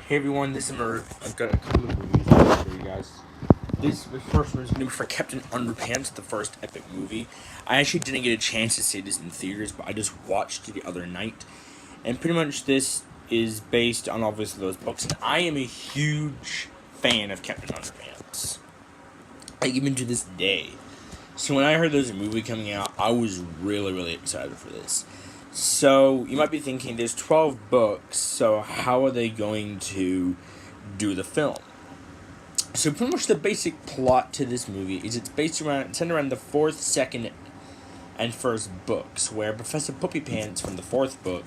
Hey everyone, this is Mert. I've got a couple of reviews to show you guys. The first one is new for Captain Underpants, the first epic movie. I actually didn't get a chance to see this in theaters, but I just watched it the other night. And pretty much this is based on obviously those books, and I am a huge fan of Captain Underpants. Like, even to this day. So when I heard there's a movie coming out, I was really excited for this. So, you might be thinking, there's 12 books, so how are they going to do the film? So pretty much the basic plot to this movie is it's centered around the fourth, second, and first books, where Professor Poopy Pants from the fourth book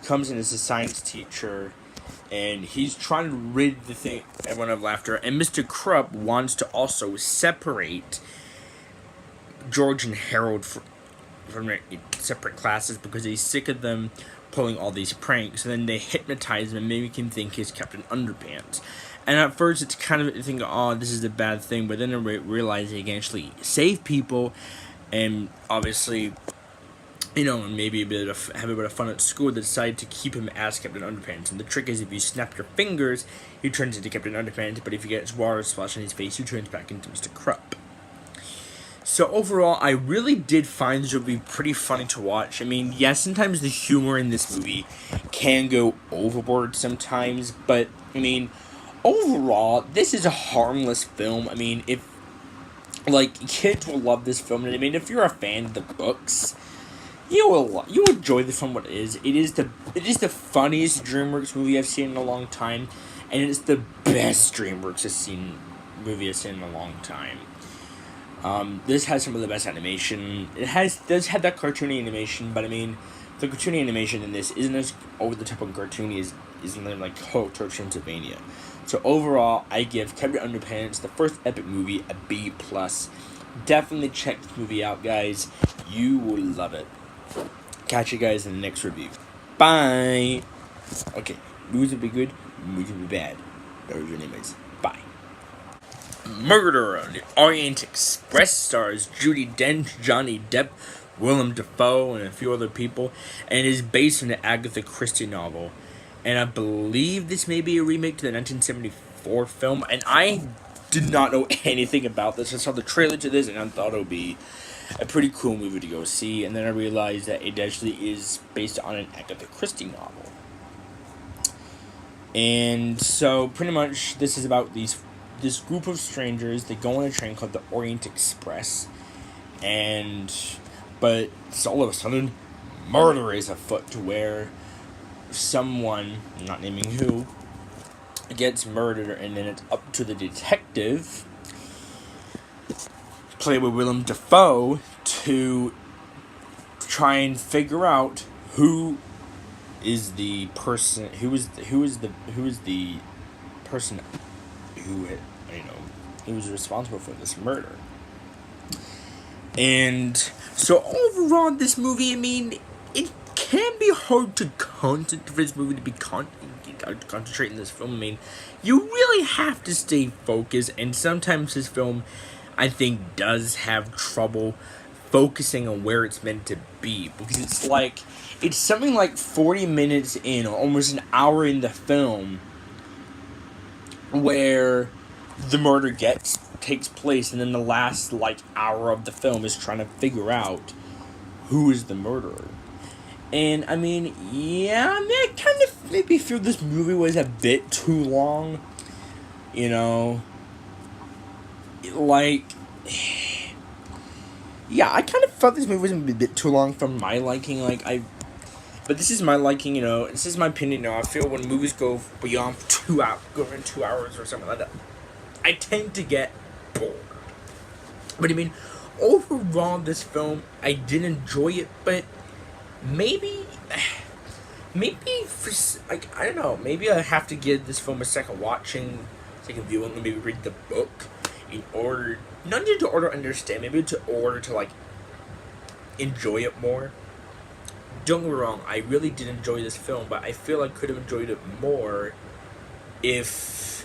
comes in as a science teacher, and he's trying to rid everyone of laughter, and Mr. Krupp wants to also separate George and Harold from separate classes because he's sick of them pulling all these pranks, and then they hypnotize him and make him think he's Captain Underpants. And at first it's kind of thinking, oh, this is a bad thing, but then I realize he can actually save people, and obviously, maybe have a bit of fun at school. They decide to keep him as Captain Underpants. And the trick is, if you snap your fingers, he turns into Captain Underpants, but if you get water splashed on his face, he turns back into Mr. Krupp. So overall, I really did find this movie pretty funny to watch. I mean, yes, sometimes the humor in this movie can go overboard sometimes, but, I mean, overall, this is a harmless film. I mean, kids will love this film, and I mean, if you're a fan of the books, you'll enjoy the film. What it is. It is the funniest DreamWorks movie I've seen in a long time, and it's the best DreamWorks movie I've seen in a long time. This has some of the best animation. Does have that cartoony animation, but I mean, the cartoony animation in this isn't as over the top and cartoony as in like Hotel Transylvania. So overall, I give Captain Underpants, the first epic movie, a B+. Definitely check this movie out, guys. You will love it. Catch you guys in the next review. Bye. Okay, movies will be good, movies will be bad. Those are anyways. Bye. Murder on the Orient Express stars Judi Dench, Johnny Depp, Willem Dafoe, and a few other people, and is based on the Agatha Christie novel. And I believe this may be a remake to the 1974 film, and I did not know anything about this. I saw the trailer to this, and I thought it would be a pretty cool movie to go see, and then I realized that it actually is based on an Agatha Christie novel. And so, pretty much, this is about this group of strangers. They go on a train called the Orient Express, but all of a sudden, murder is afoot, to where someone, not naming who, gets murdered, and then it's up to the detective, played by Willem Dafoe, to try and figure out who is the person who was responsible for this murder. And so overall, this movie, I mean, it can be hard to concentrate in this film. I mean, you really have to stay focused, and sometimes this film, I think, does have trouble focusing on where it's meant to be, because it's something like 40 minutes in, or almost an hour in the film, where the murder takes place, and then the last hour of the film is trying to figure out who is the murderer. And I mean, I kind of maybe feel this movie was a bit too long. I kind of felt this movie was a bit too long for my liking. But this is my liking, this is my opinion. I feel when movies go beyond 2 hours or something like that, I tend to get bored. But I mean, overall, this film, I did enjoy it, but maybe I don't know, maybe I have to give this film a second viewing, and maybe read the book in order, not just to order to understand, maybe to order to enjoy it more. Don't get me wrong, I really did enjoy this film, but I feel I could have enjoyed it more if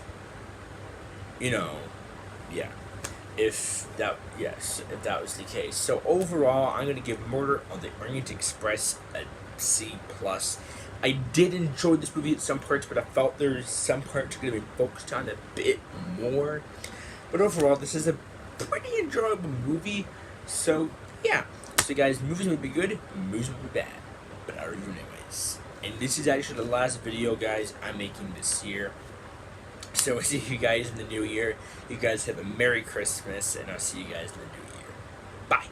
that was the case. So overall, I'm going to give Murder on the Orient Express a C+. I did enjoy this movie at some parts, but I felt there's some parts going to be focused on a bit more. But overall, this is a pretty enjoyable movie. So, yeah. So, guys, movies would be good, movies would be bad. But I review anyways. And this is actually the last video, guys, I'm making this year. So, I'll see you guys in the new year. You guys have a Merry Christmas, and I'll see you guys in the new year. Bye.